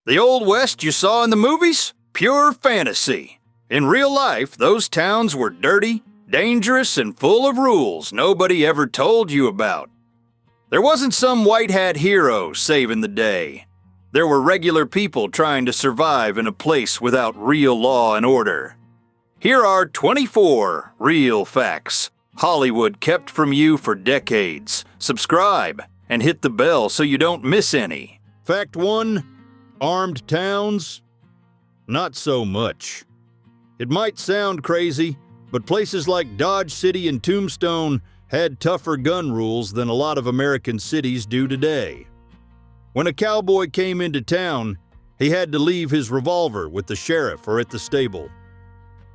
The Old West you saw in the movies? Pure fantasy. In real life, those towns were dirty, dangerous, and full of rules nobody ever told you about. There wasn't some white hat hero saving the day. There were regular people trying to survive in a place without real law and order. Here are 24 real facts Hollywood kept from you for decades. Subscribe and hit the bell so you don't miss any. Fact 1. Armed towns? Not so much. It might sound crazy, but places like Dodge City and Tombstone had tougher gun rules than a lot of American cities do today. When a cowboy came into town, he had to leave his revolver with the sheriff or at the stable.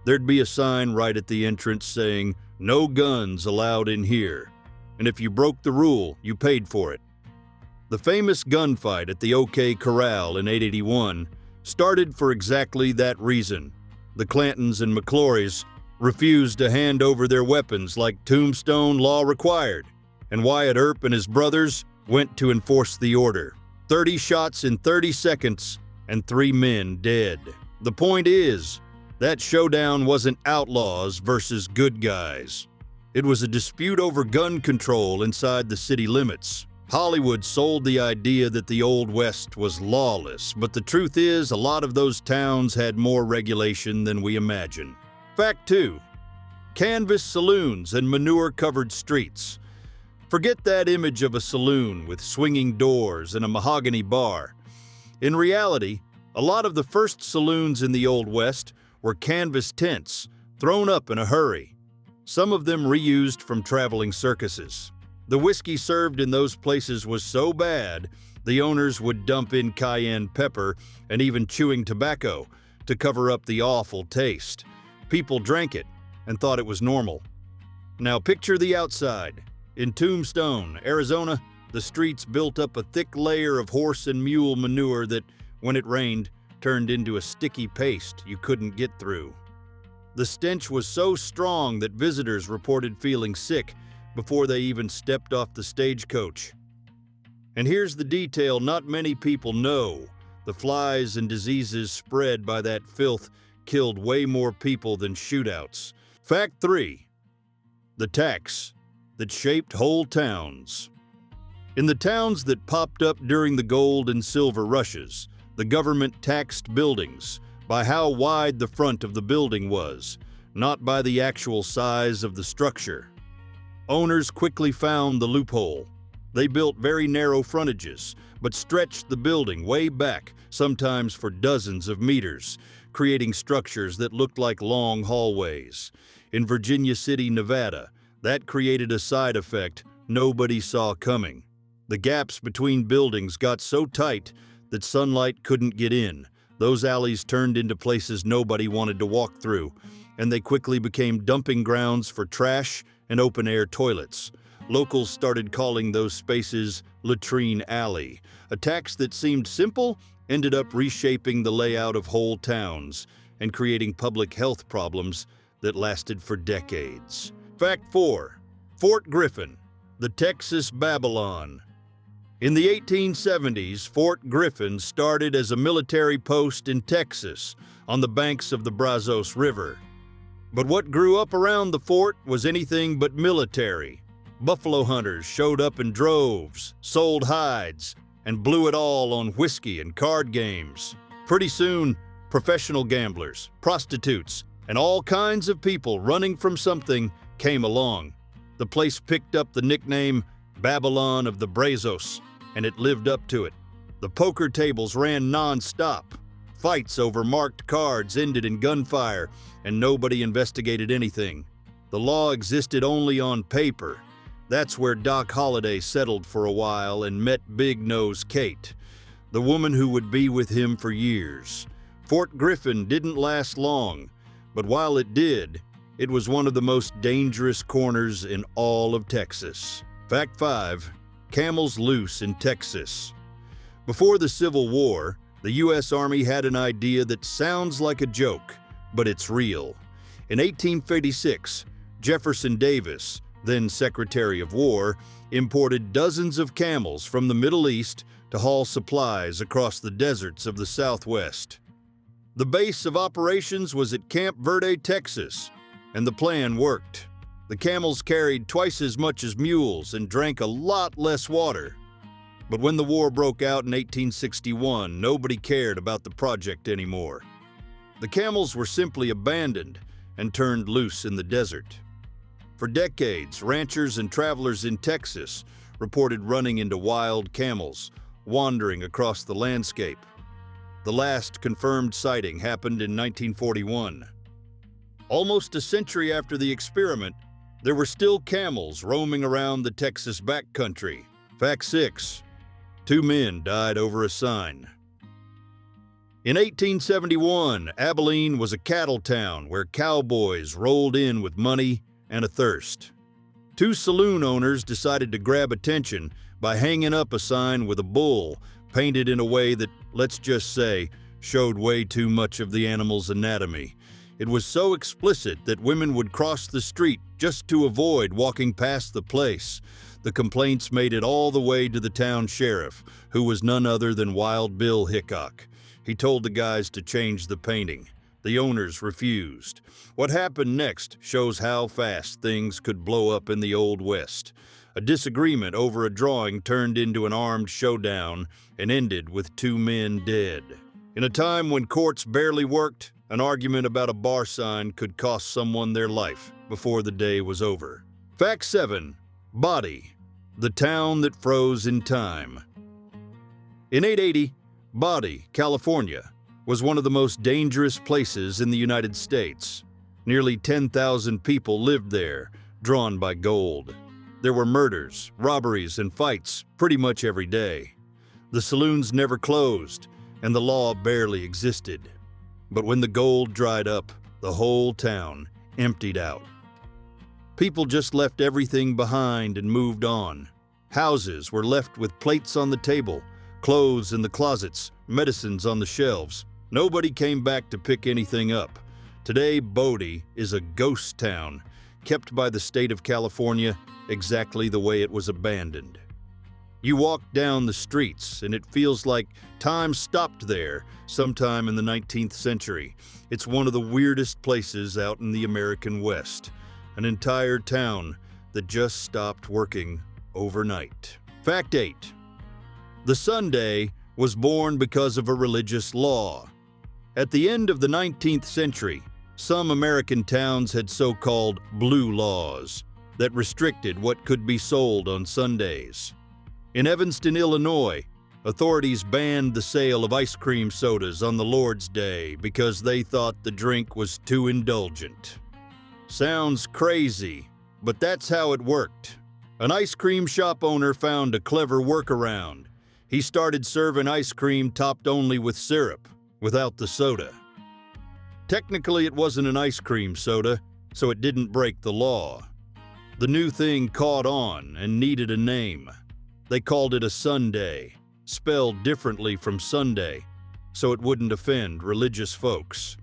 There'd be a sign right at the entrance saying, "No guns allowed in here," and if you broke the rule, you paid for it. The famous gunfight at the OK Corral in 881 started for exactly that reason. The Clantons and McClorys refused to hand over their weapons like Tombstone law required, and Wyatt Earp and his brothers went to enforce the order. 30 shots in 30 seconds and 3 men dead. The point is, that showdown wasn't outlaws versus good guys. It was a dispute over gun control inside the city limits. Hollywood sold the idea that the Old West was lawless, but the truth is a lot of those towns had more regulation than we imagine. Fact 2. Canvas saloons and manure-covered streets. Forget that image of a saloon with swinging doors and a mahogany bar. In reality, a lot of the first saloons in the Old West were canvas tents, thrown up in a hurry. Some of them reused from traveling circuses. The whiskey served in those places was so bad, the owners would dump in cayenne pepper and even chewing tobacco to cover up the awful taste. People drank it and thought it was normal. Now picture the outside. In Tombstone, Arizona, the streets built up a thick layer of horse and mule manure that, when it rained, turned into a sticky paste you couldn't get through. The stench was so strong that visitors reported feeling sick before they even stepped off the stagecoach. And here's the detail not many people know. The flies and diseases spread by that filth killed way more people than shootouts. Fact 3. The tax that shaped whole towns. In the towns that popped up during the gold and silver rushes, the government taxed buildings by how wide the front of the building was, not by the actual size of the structure. Owners quickly found the loophole. They built very narrow frontages, but stretched the building way back, sometimes for dozens of meters, creating structures that looked like long hallways. In Virginia City, Nevada, that created a side effect nobody saw coming. The gaps between buildings got so tight that sunlight couldn't get in. Those alleys turned into places nobody wanted to walk through, and they quickly became dumping grounds for trash and open-air toilets. Locals started calling those spaces Latrine Alley. A tax that seemed simple ended up reshaping the layout of whole towns and creating public health problems that lasted for decades. Fact 4. Fort Griffin, the Texas Babylon. In the 1870s, Fort Griffin started as a military post in Texas on the banks of the Brazos River. But what grew up around the fort was anything but military. Buffalo hunters showed up in droves, sold hides, and blew it all on whiskey and card games. Pretty soon, professional gamblers, prostitutes, and all kinds of people running from something came along. The place picked up the nickname Babylon of the Brazos, and it lived up to it. The poker tables ran non-stop. Fights over marked cards ended in gunfire, and nobody investigated anything. The law existed only on paper. That's where Doc Holliday settled for a while and met Big Nose Kate, the woman who would be with him for years. Fort Griffin didn't last long, but while it did, it was one of the most dangerous corners in all of Texas. Fact 5. Camels loose in Texas. Before the Civil War, the U.S. Army had an idea that sounds like a joke, but it's real. In 1856, Jefferson Davis, then Secretary of War, imported dozens of camels from the Middle East to haul supplies across the deserts of the Southwest. The base of operations was at Camp Verde, Texas, and the plan worked. The camels carried twice as much as mules and drank a lot less water. But when the war broke out in 1861, nobody cared about the project anymore. The camels were simply abandoned and turned loose in the desert. For decades, ranchers and travelers in Texas reported running into wild camels wandering across the landscape. The last confirmed sighting happened in 1941. Almost a century after the experiment, there were still camels roaming around the Texas backcountry. Fact 6. 2 men died over a sign. In 1871, Abilene was a cattle town where cowboys rolled in with money and a thirst. 2 saloon owners decided to grab attention by hanging up a sign with a bull painted in a way that, let's just say, showed way too much of the animal's anatomy. It was so explicit that women would cross the street just to avoid walking past the place. The complaints made it all the way to the town sheriff, who was none other than Wild Bill Hickok. He told the guys to change the painting. The owners refused. What happened next shows how fast things could blow up in the Old West. A disagreement over a drawing turned into an armed showdown and ended with 2 men dead. In a time when courts barely worked, an argument about a bar sign could cost someone their life before the day was over. Fact 7. Bodie, the town that froze in time. In 880, Bodie, California, was one of the most dangerous places in the United States. Nearly 10,000 people lived there, drawn by gold. There were murders, robberies, and fights pretty much every day. The saloons never closed, and the law barely existed. But when the gold dried up, the whole town emptied out. People just left everything behind and moved on. Houses were left with plates on the table, clothes in the closets, medicines on the shelves. Nobody came back to pick anything up. Today, Bodie is a ghost town, kept by the state of California exactly the way it was abandoned. You walk down the streets, and it feels like time stopped there sometime in the 19th century. It's one of the weirdest places out in the American West. An entire town that just stopped working overnight. Fact 8. The sundae was born because of a religious law. At the end of the 19th century, some American towns had so-called blue laws that restricted what could be sold on Sundays. In Evanston, Illinois, authorities banned the sale of ice cream sodas on the Lord's Day because they thought the drink was too indulgent. Sounds crazy, but that's how it worked. An ice cream shop owner found a clever workaround. He started serving ice cream topped only with syrup, without the soda. Technically, it wasn't an ice cream soda, so it didn't break the law. The new thing caught on and needed a name. They called it a sundae, spelled differently from Sunday, so it wouldn't offend religious folks.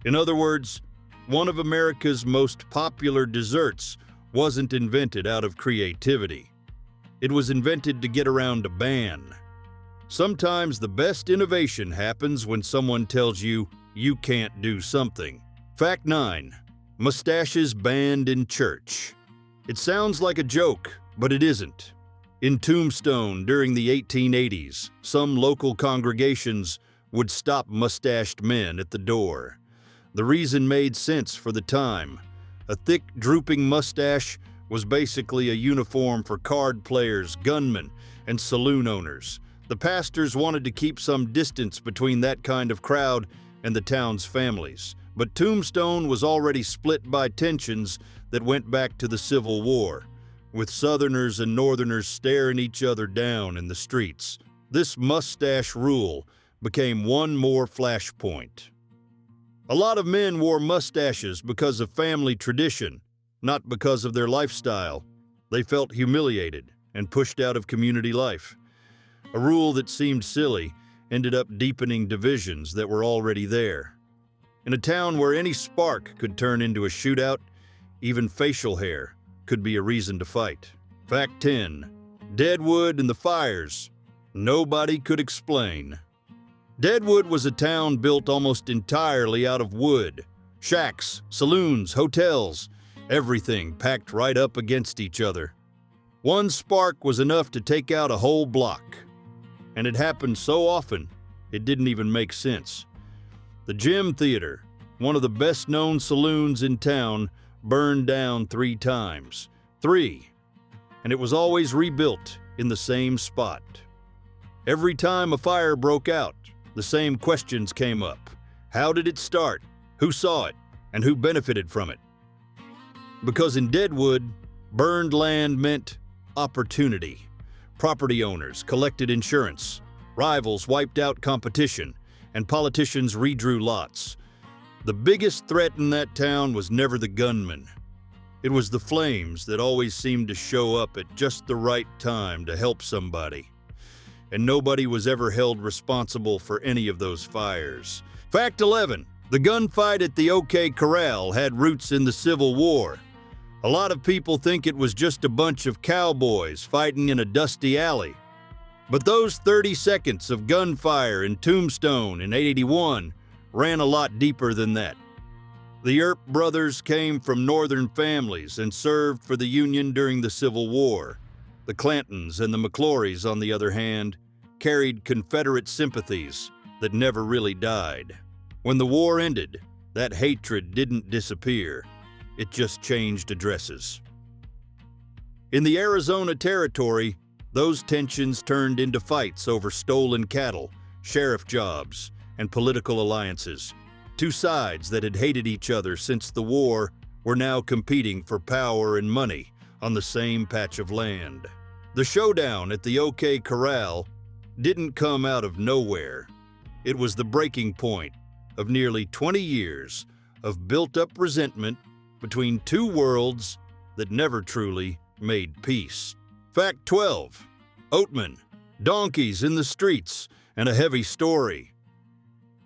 In other words, one of America's most popular desserts wasn't invented out of creativity. It was invented to get around a ban. Sometimes the best innovation happens when someone tells you you can't do something. Fact 9. Mustaches banned in church. It sounds like a joke, but it isn't. In Tombstone during the 1880s, some local congregations would stop mustached men at the door. The reason made sense for the time. A thick, drooping mustache was basically a uniform for card players, gunmen, and saloon owners. The pastors wanted to keep some distance between that kind of crowd and the town's families. But Tombstone was already split by tensions that went back to the Civil War, with Southerners and Northerners staring each other down in the streets. This mustache rule became one more flashpoint. A lot of men wore mustaches because of family tradition, not because of their lifestyle. They felt humiliated and pushed out of community life. A rule that seemed silly ended up deepening divisions that were already there. In a town where any spark could turn into a shootout, even facial hair could be a reason to fight. Fact 10. Deadwood and the fires nobody could explain. Deadwood was a town built almost entirely out of wood. Shacks, saloons, hotels, everything packed right up against each other. One spark was enough to take out a whole block. And it happened so often, it didn't even make sense. The Gym Theater, one of the best-known saloons in town, burned down 3 times. 3. And it was always rebuilt in the same spot. Every time a fire broke out, the same questions came up. How did it start? Who saw it? And who benefited from it? Because in Deadwood, burned land meant opportunity. Property owners collected insurance, rivals wiped out competition, and politicians redrew lots. The biggest threat in that town was never the gunman. It was the flames that always seemed to show up at just the right time to help somebody. And nobody was ever held responsible for any of those fires. Fact 11. The gunfight at the OK Corral had roots in the Civil War. A lot of people think it was just a bunch of cowboys fighting in a dusty alley. But those 30 seconds of gunfire in Tombstone in 881 ran a lot deeper than that. The Earp brothers came from northern families and served for the Union during the Civil War. The Clantons and the McClorys, on the other hand, carried Confederate sympathies that never really died. When the war ended, that hatred didn't disappear. It just changed addresses. In the Arizona Territory, those tensions turned into fights over stolen cattle, sheriff jobs, and political alliances. 2 sides that had hated each other since the war were now competing for power and money on the same patch of land. The showdown at the OK Corral didn't come out of nowhere. It was the breaking point of nearly 20 years of built-up resentment between 2 worlds that never truly made peace. Fact 12. Oatman, donkeys in the streets, and a heavy story.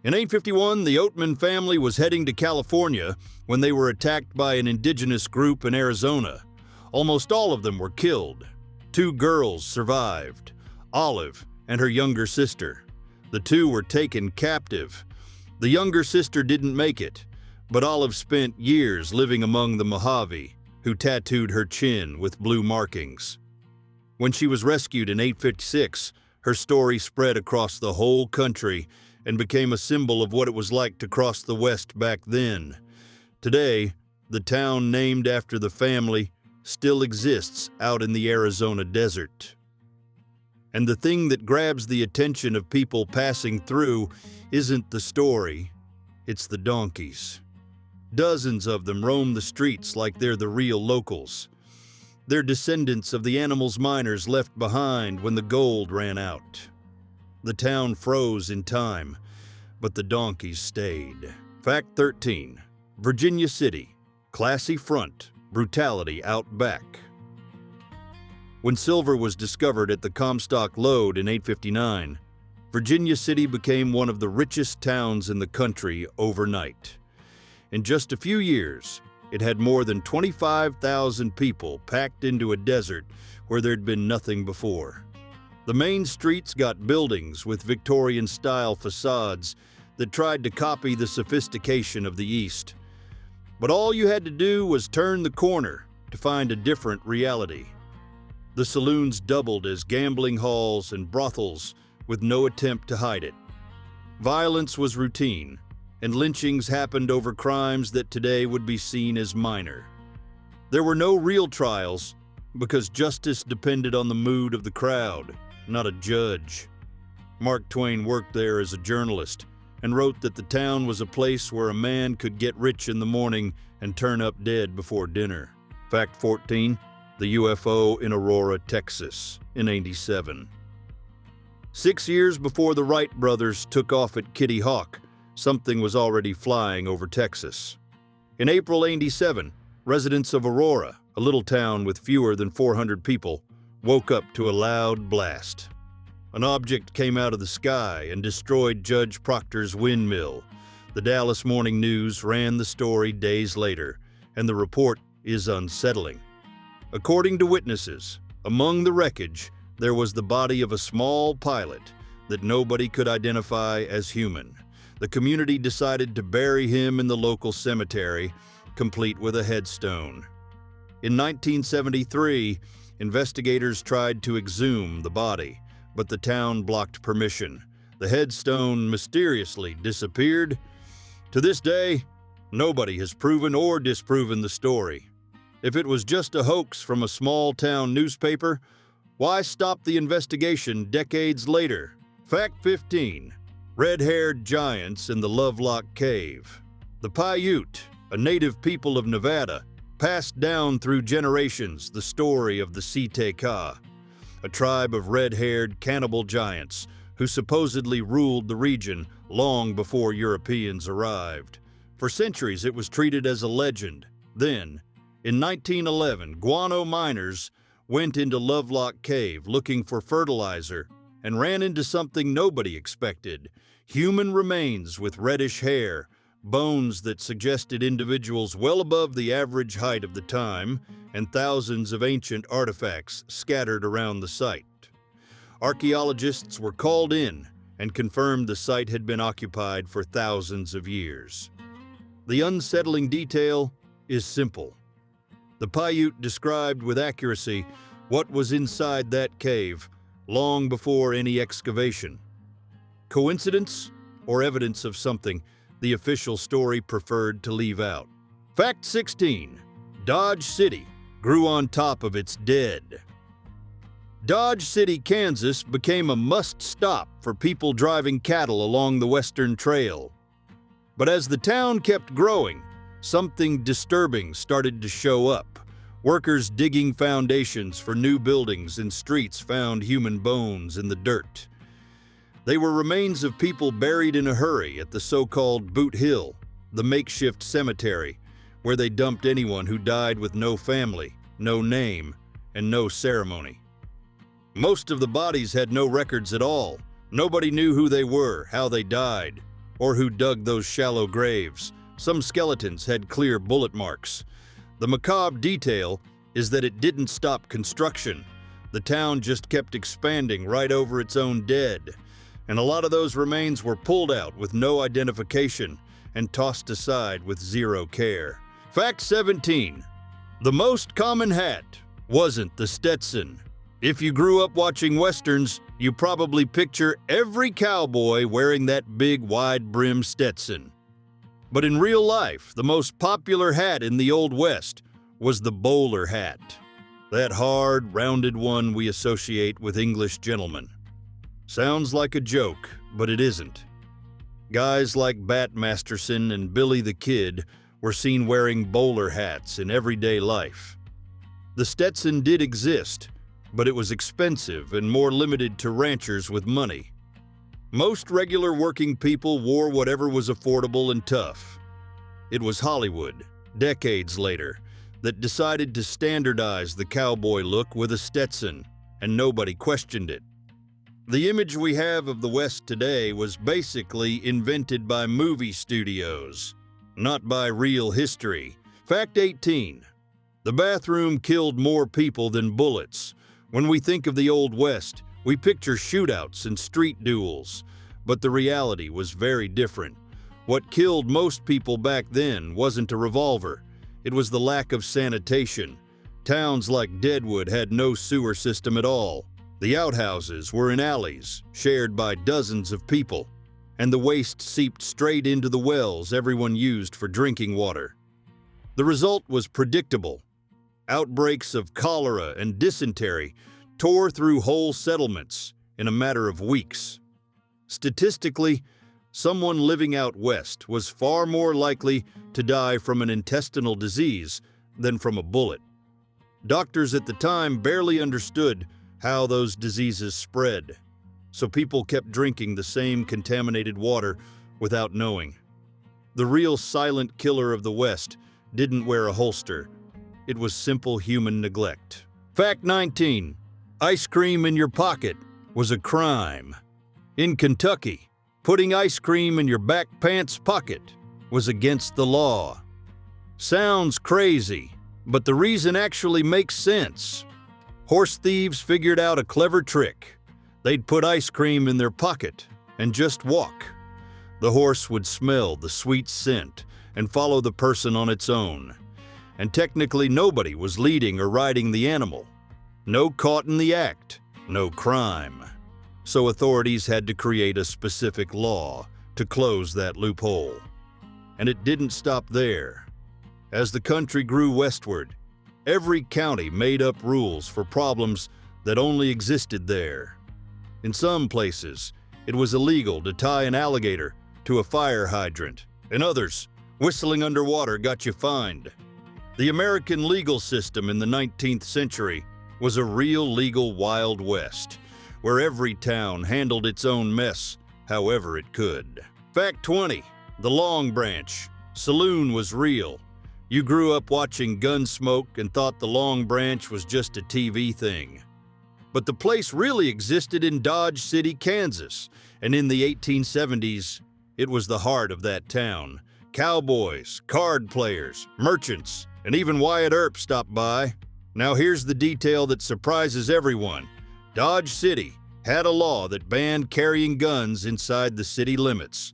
In 851, the Oatman family was heading to California when they were attacked by an indigenous group in Arizona. Almost all of them were killed. 2 girls survived, Olive and her younger sister. The 2 were taken captive. The younger sister didn't make it, but Olive spent years living among the Mojave, who tattooed her chin with blue markings. When she was rescued in 856, her story spread across the whole country and became a symbol of what it was like to cross the West back then. Today, the town named after the family still exists out in the Arizona desert. And the thing that grabs the attention of people passing through isn't the story, it's the donkeys. Dozens of them roam the streets like they're the real locals. They're descendants of the animals miners left behind when the gold ran out. The town froze in time, but the donkeys stayed. Fact 13. Virginia City, classy front, brutality out back. When silver was discovered at the Comstock Lode in 859, Virginia City became one of the richest towns in the country overnight. In just a few years, it had more than 25,000 people packed into a desert where there'd been nothing before. The main streets got buildings with Victorian-style facades that tried to copy the sophistication of the East. But all you had to do was turn the corner to find a different reality. The saloons doubled as gambling halls and brothels with no attempt to hide it. Violence was routine, and lynchings happened over crimes that today would be seen as minor. There were no real trials because justice depended on the mood of the crowd, not a judge. Mark Twain worked there as a journalist and wrote that the town was a place where a man could get rich in the morning and turn up dead before dinner. Fact 14. The UFO in Aurora, Texas, in 87. 6 years before the Wright brothers took off at Kitty Hawk, something was already flying over Texas. In April 87, residents of Aurora, a little town with fewer than 400 people, woke up to a loud blast. An object came out of the sky and destroyed Judge Proctor's windmill. The Dallas Morning News ran the story days later, and the report is unsettling. According to witnesses, among the wreckage there was the body of a small pilot that nobody could identify as human. The community decided to bury him in the local cemetery, complete with a headstone. In 1973, investigators tried to exhume the body, but the town blocked permission. The headstone mysteriously disappeared. To this day, nobody has proven or disproven the story. If it was just a hoax from a small-town newspaper, why stop the investigation decades later? Fact 15. Red-haired giants in the Lovelock Cave. The Paiute, a native people of Nevada, passed down through generations the story of the Siteka, a tribe of red-haired cannibal giants who supposedly ruled the region long before Europeans arrived. For centuries, it was treated as a legend. Then, in 1911, guano miners went into Lovelock Cave looking for fertilizer and ran into something nobody expected: human remains with reddish hair, bones that suggested individuals well above the average height of the time, and thousands of ancient artifacts scattered around the site. Archaeologists were called in and confirmed the site had been occupied for thousands of years. The unsettling detail is simple. The Paiute described with accuracy what was inside that cave long before any excavation. Coincidence or evidence of something the official story preferred to leave out? Fact 16. Dodge City grew on top of its dead. Dodge City, Kansas became a must-stop for people driving cattle along the Western Trail. But as the town kept growing, something disturbing started to show up. Workers digging foundations for new buildings and streets found human bones in the dirt. They were remains of people buried in a hurry at the so-called Boot Hill, the makeshift cemetery, where they dumped anyone who died with no family, no name, and no ceremony. Most of the bodies had no records at all. Nobody knew who they were, how they died, or who dug those shallow graves. Some skeletons had clear bullet marks. The macabre detail is that it didn't stop construction. The town just kept expanding right over its own dead, and a lot of those remains were pulled out with no identification and tossed aside with zero care. Fact 17. The most common hat wasn't the Stetson. If you grew up watching Westerns, you probably picture every cowboy wearing that big wide-brim Stetson. But in real life, the most popular hat in the Old West was the bowler hat. That hard, rounded one we associate with English gentlemen. Sounds like a joke, but it isn't. Guys like Bat Masterson and Billy the Kid were seen wearing bowler hats in everyday life. The Stetson did exist, but it was expensive and more limited to ranchers with money. Most regular working people wore whatever was affordable and tough. It was Hollywood, decades later, that decided to standardize the cowboy look with a Stetson, and nobody questioned it. The image we have of the West today was basically invented by movie studios, not by real history. Fact 18. The bathroom killed more people than bullets. When we think of the Old West, we picture shootouts and street duels, but the reality was very different. What killed most people back then wasn't a revolver, it was the lack of sanitation. Towns like Deadwood had no sewer system at all. The outhouses were in alleys, shared by dozens of people, and the waste seeped straight into the wells everyone used for drinking water. The result was predictable. Outbreaks of cholera and dysentery tore through whole settlements in a matter of weeks. Statistically, someone living out west was far more likely to die from an intestinal disease than from a bullet. Doctors at the time barely understood how those diseases spread, so people kept drinking the same contaminated water without knowing. The real silent killer of the West didn't wear a holster. It was simple human neglect. Fact 19. Ice cream in your pocket was a crime. In Kentucky, putting ice cream in your back pants pocket was against the law. Sounds crazy, but the reason actually makes sense. Horse thieves figured out a clever trick. They'd put ice cream in their pocket and just walk. The horse would smell the sweet scent and follow the person on its own. And technically nobody was leading or riding the animal. No caught in the act, no crime. So authorities had to create a specific law to close that loophole. And it didn't stop there. As the country grew westward, every county made up rules for problems that only existed there. In some places, it was illegal to tie an alligator to a fire hydrant. In others, whistling underwater got you fined. The American legal system in the 19th century was a real legal Wild West, where every town handled its own mess however it could. Fact 20. The Long Branch Saloon was real. You grew up watching Gunsmoke and thought the Long Branch was just a TV thing. But the place really existed in Dodge City, Kansas, and in the 1870s, it was the heart of that town. Cowboys, card players, merchants, and even Wyatt Earp stopped by. Now here's the detail that surprises everyone. Dodge City had a law that banned carrying guns inside the city limits.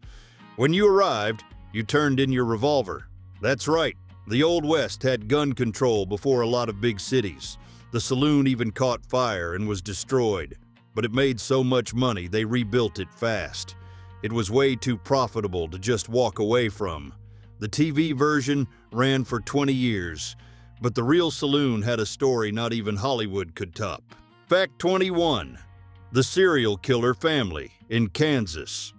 When you arrived, you turned in your revolver. That's right, the Old West had gun control before a lot of big cities. The saloon even caught fire and was destroyed, but it made so much money they rebuilt it fast. It was way too profitable to just walk away from. The TV version ran for 20 years, but the real saloon had a story not even Hollywood could top. Fact 21. The serial killer family in Kansas.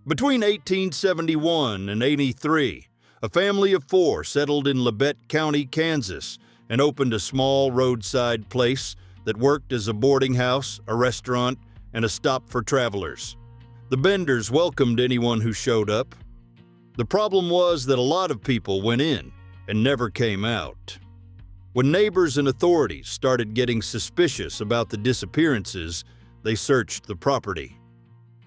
Between 1871 and 83, a family of 4 settled in Labette County, Kansas, and opened a small roadside place that worked as a boarding house, a restaurant, and a stop for travelers. The Benders welcomed anyone who showed up. The problem was that a lot of people went in and never came out. When neighbors and authorities started getting suspicious about the disappearances, they searched the property.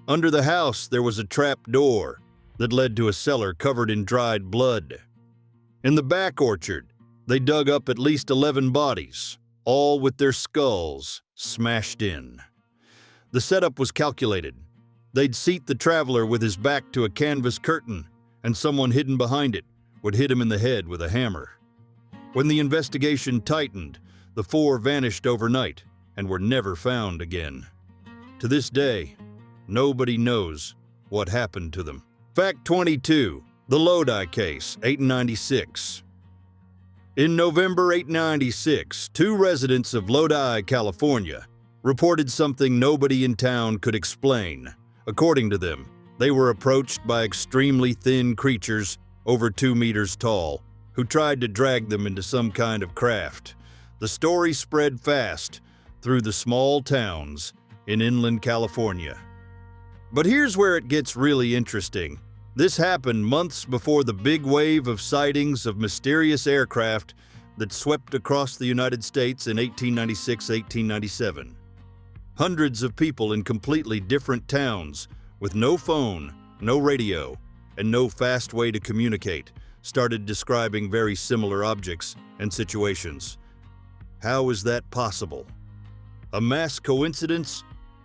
Under the house, there was a trap door that led to a cellar covered in dried blood. In the back orchard, they dug up at least 11 bodies, all with their skulls smashed in. The setup was calculated. They'd seat the traveler with his back to a canvas curtain, and someone hidden behind it would hit him in the head with a hammer. When the investigation tightened, the 4 vanished overnight and were never found again. To this day, nobody knows what happened to them. Fact 22. The Lodi case, 1896. In November 1896, 2 residents of Lodi, California, reported something nobody in town could explain. According to them, they were approached by extremely thin creatures over 2 meters tall, who tried to drag them into some kind of craft. The story spread fast through the small towns in inland California. But here's where it gets really interesting. This happened months before the big wave of sightings of mysterious aircraft that swept across the United States in 1896-1897. Hundreds of people in completely different towns, with no phone, no radio, and no fast way to communicate, started describing very similar objects and situations. How is that possible? A mass coincidence?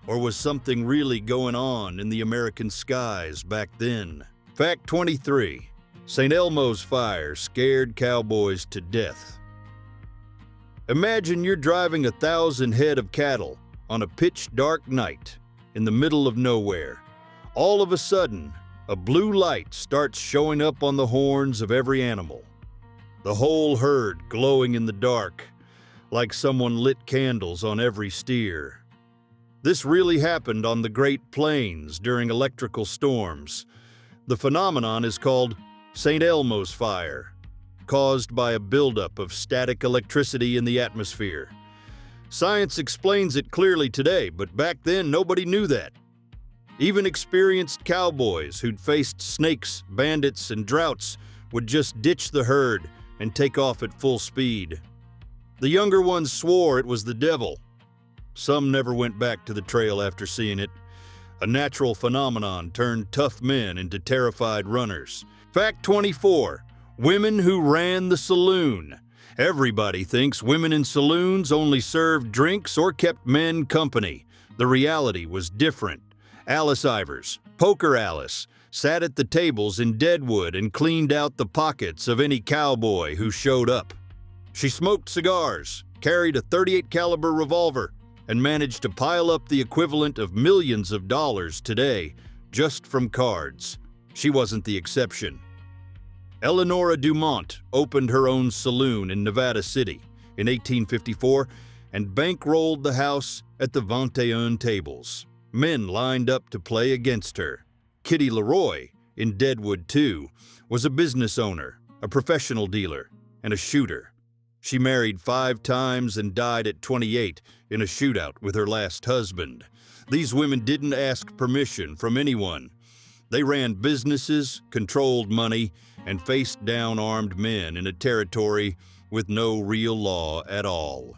Or was something really going on in the American skies back then? Fact 23. St. Elmo's fire scared cowboys to death. Imagine you're driving 1,000 head of cattle on a pitch-dark night in the middle of nowhere. All of a sudden, a blue light starts showing up on the horns of every animal. The whole herd glowing in the dark, like someone lit candles on every steer. This really happened on the Great Plains during electrical storms. The phenomenon is called St. Elmo's fire, caused by a buildup of static electricity in the atmosphere. Science explains it clearly today, but back then nobody knew that. Even experienced cowboys who'd faced snakes, bandits, and droughts would just ditch the herd and take off at full speed. The younger ones swore it was the devil. Some never went back to the trail after seeing it. A natural phenomenon turned tough men into terrified runners. Fact 24. Women who ran the saloon. Everybody thinks women in saloons only served drinks or kept men company. The reality was different. Alice Ivers, Poker Alice, sat at the tables in Deadwood and cleaned out the pockets of any cowboy who showed up. She smoked cigars, carried a .38 caliber revolver, and managed to pile up the equivalent of millions of dollars today just from cards. She wasn't the exception. Eleonora Dumont opened her own saloon in Nevada City in 1854 and bankrolled the house at the 21 tables. Men lined up to play against her. Kitty Leroy, in Deadwood too, was a business owner, a professional dealer, and a shooter. She married 5 times and died at 28 in a shootout with her last husband. These women didn't ask permission from anyone. They ran businesses, controlled money, and faced down armed men in a territory with no real law at all.